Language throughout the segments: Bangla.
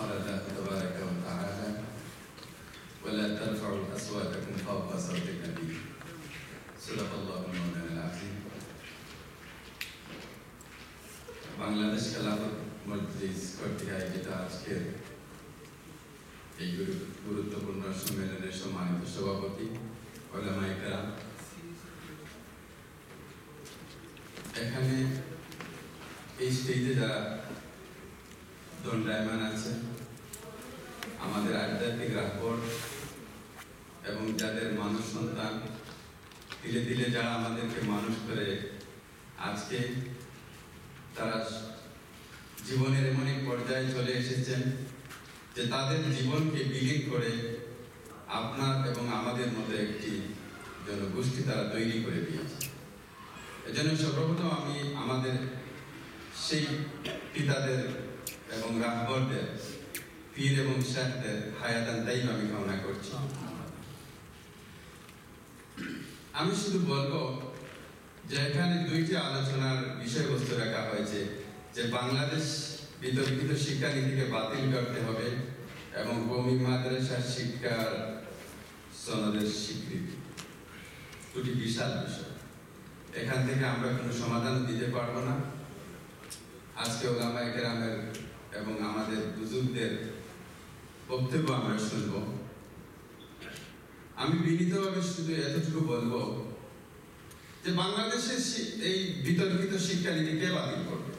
قال الله تبارك وتعالى ولا ترفعوا أصواتكم فوق صوت النبي صدق الله مولانا العظيم বাংলাদেশ খেলাফত মজলিস কর্তৃক আয়োজিত আজকের এই গুরুত্বপূর্ণ সম্মেলনের সম্মানিত সভাপতি ওলামায়ে কেরাম, এখানে এই স্টেজে যারা দণ্ডায়মান আছেন, আমাদের আধ্যাত্মিক রাহবর এবং যাদের মানুষ সন্তান ধীরে ধীরে যারা আমাদেরকে মানুষ করে আজকে তারা জীবনের এমন এক পর্যায়ে চলে এসেছেন যে তাদের জীবনকে বিলীন করে আপনার এবং আমাদের মতো একটি জনগোষ্ঠী তারা তৈরি করে দিয়েছে। এজন্য সর্বপ্রথম আমি আমাদের সেই পিতাদের এবং রাহবরদের, পীর এবং শেখদের হায়াতান তাইব আমি কামনা করছি। আমি শুধু বলবো যে এখানে দুইটি আলোচনার বিষয়বস্তু রাখা হয়েছে যে বাংলাদেশ বিতর্কিত শিক্ষানীতিকে বাতিল করতে হবে এবং কওমি মাদ্রাসার শিক্ষার সনদের স্বীকৃতি। দুটি বিশাল বিষয়, এখান থেকে আমরা কোনো সমাধান দিতে পারবো না। আজকে ওলামায়ে কেরামের এবং আমাদের বুজুর্গদের বক্তব্য আমরা শুনবো। আমি বিনীতভাবে শুধু এতটুকু বলবো যে বাংলাদেশের এই বিতর্কিত শিক্ষানীতি কে বাতিল করবে,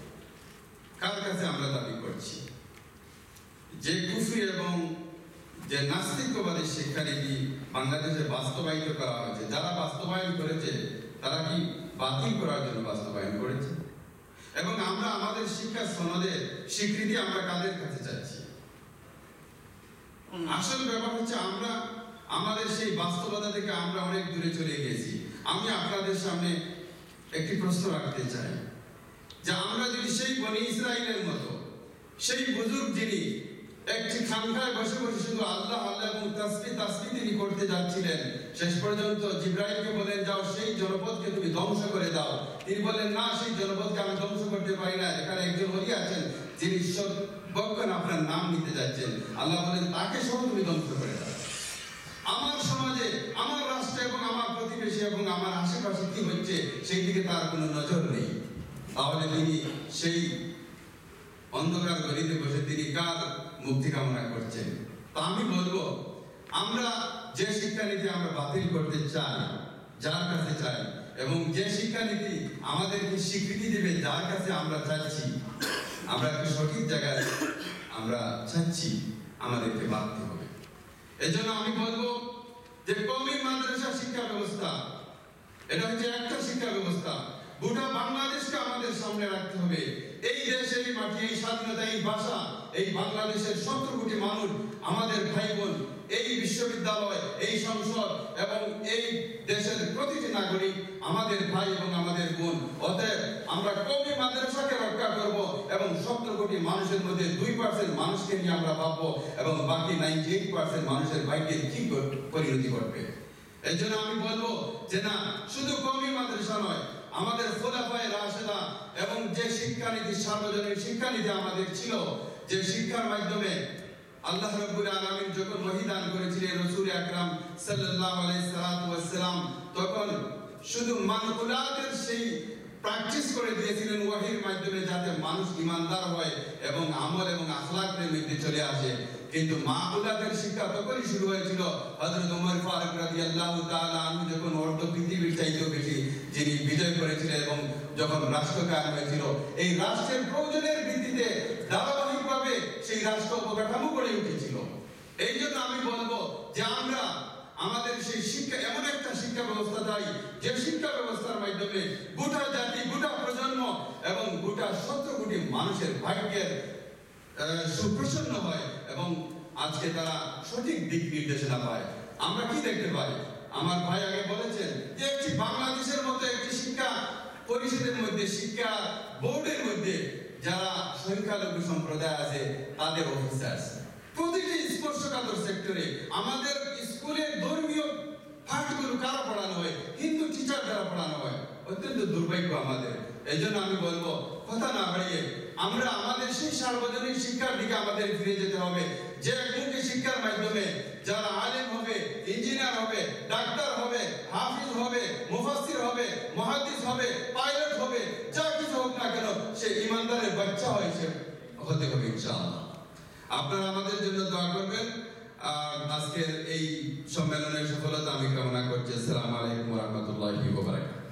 কার কাছে আমরা দাবি করছি? যে কুফরি এবং যে নাস্তিকবাদী শিক্ষানীতি বাংলাদেশে বাস্তবায়িত করা হয়েছে, যারা বাস্তবায়ন করেছে তারা কি বাতিল করার জন্য বাস্তবায়ন করেছে? এবং আমরা আমাদের শিক্ষা সনদের স্বীকৃতি আমরা কাদের কাছে চাচ্ছি? আসল ব্যাপার হচ্ছে আমরা আমাদের সেই বাস্তবতা থেকে আমরা অনেক দূরে চলে গেছি। আমি আপনাদের সামনে একটি প্রশ্ন রাখতে চাই যে আমরা যদি সেই বনি ইসরাইলের মতো সেই বুজুর্গ যিনি একটি খানকায় বসে বসে শুধু আল্লাহ আল্লাহ এবং তাসবিহ তিনি করতে যাচ্ছিলেন, শেষ পর্যন্ত জিবরাইলকে বলেন যাও সেই জনপদকে তুমি ধ্বংস করে দাও। তিনি বলেন না, সেই জনপদকে আমি ধ্বংস করতে পারি না, এখানে একজন ওলি আছেন যিনি সর্বক্ষণ আপনার নাম নিতে যাচ্ছেন। আল্লাহ বলেন তাকে সহ তুমি ধ্বংস করে দাও। আমার সমাজে, আমার রাষ্ট্রে এবং আমার প্রতিবেশী এবং আমার আশেপাশে কি হচ্ছে সেই দিকে তার কোনো নজর নেই। তাহলে তিনি সেই অন্ধকার গলিতে বসে তিনি কার মুক্তি কামনা করছেন? তা আমি বলবো আমরা যে শিক্ষানীতি আমরা বাতিল করতে চাই, যার কাছে চাই, এবং যে শিক্ষানীতি আমাদেরকে স্বীকৃতি দেবে যার কাছে আমরা চাচ্ছি, আমরা একটা সঠিক জায়গায় আমরা চাচ্ছি, আমাদেরকে বাঁধতে হবে। এজন্য আমি বলবো যে কওমি মাদ্রাসা শিক্ষা ব্যবস্থা এটা হচ্ছে একটা শিক্ষা ব্যবস্থা। গোটা বাংলাদেশকে আমাদের সামনে রাখতে হবে। এই দেশের এই মাটি, এই স্বাধীনতা, এই ভাষা, এই বাংলাদেশের 17 কোটি মানুষ আমাদের ভাই বোন, এই বিশ্ববিদ্যালয়, এই সংসদ এবং এই দেশের প্রতিটি নাগরিক আমাদের ভাই এবং আমাদের বোন। অতএব আমরা কওমি মাদ্রাসাকে রক্ষা করব এবং 17 কোটি মানুষের মধ্যে 2% মানুষকে নিয়ে আমরা ভাববো এবং বাকি 98% মানুষের ভাগ্যের কি পরিণতি ঘটবে। এই জন্য আমি বলবো যে না, শুধু কওমি মাদ্রাসা নয়, আমাদের খোলাফায়ে রাশেদা এবং যে শিক্ষানীতি, সার্বজনীন শিক্ষানীতি আমাদের ছিল, যে শিক্ষার মাধ্যমে আল্লাহ রাব্বুল আলামিন যখন ওহী দান করেছিলেন রাসূল আকরাম সাল্লাল্লাহু আলাইহি ওয়াসাল্লাম, তখন শুধু মানকুলাতের সেই প্র্যাকটিস করে দিয়েছিলেন ওহীর মাধ্যমে, যাতে মানুষ ঈমানদার হয় এবং আমল এবং আখলাকের মধ্যে চলে আসে। কিন্তু মাকুলাতের শিক্ষা তখনই শুরু হয়েছিল হযরত ওমর ফারুক রাদিয়াল্লাহু তাআলা আনহু যখন অর্ধ পৃথিবীর চাইতেও বেশি যিনি বিজয় করেছিলেন এবং যখন রাষ্ট্র কায়েম হয়েছিল, এই রাষ্ট্রের প্রয়োজনের ভিত্তিতে ধারাবাহিকভাবে সেই রাষ্ট্র অবকাঠামো গড়ে উঠেছিল। এই জন্য আমি বলবো যে আমরা আমাদের সেই শিক্ষা, এমন একটা শিক্ষা ব্যবস্থা চাই যে শিক্ষা ব্যবস্থার মাধ্যমে গোটা জাতি, গোটা প্রজন্ম এবং গোটা 17 কোটি মানুষের ভাগ্যের সুপ্রসন্ন হয় এবং আজকে তারা সঠিক দিক নির্দেশনা পায়। আমরা কি দেখতে পাই? আমার ভাই আগে বলেছেন যে একটি বাংলাদেশের মতো একটি শিক্ষা পরিষদের মধ্যে, শিক্ষা বোর্ডের মধ্যে যারা সংখ্যালঘু সম্প্রদায় আছে তাদের অফিসার আছে। প্রতিটি স্পর্শকাতর সেক্টরে আমাদের স্কুলের ধর্মীয় পাঠগুলো কারা পড়ানো হয়? হিন্দু টিচার দ্বারা পড়ানো হয়। অত্যন্ত দুর্ভাগ্য আমাদের। এই জন্য আমি বলবো কথা না বাড়িয়ে আমরা আমাদের সেই সার্বজনীন শিক্ষার দিকে আমাদের ফিরে যেতে হবে, যে একজনকে শিক্ষার মাধ্যমে যারা আলেম হবে, ইঞ্জিনিয়ার হবে, ডাক্তার হবে, হাফিজ হবে, মুফাসসির হবে, মুহাদ্দিস হবে, পাইলট হবে, যা কিছু হোক না কেন সে ইমানদারের বাচ্চা হয়েছে হতে হবে ইনশাআল্লাহ। আপনারা আমাদের জন্য দোয়া করবেন। আজকের এই সম্মেলনের সফলতা আমি কামনা করছি। আসসালামু আলাইকুম ওয়া রাহমাতুল্লাহি ওয়া বারাকাতুহু।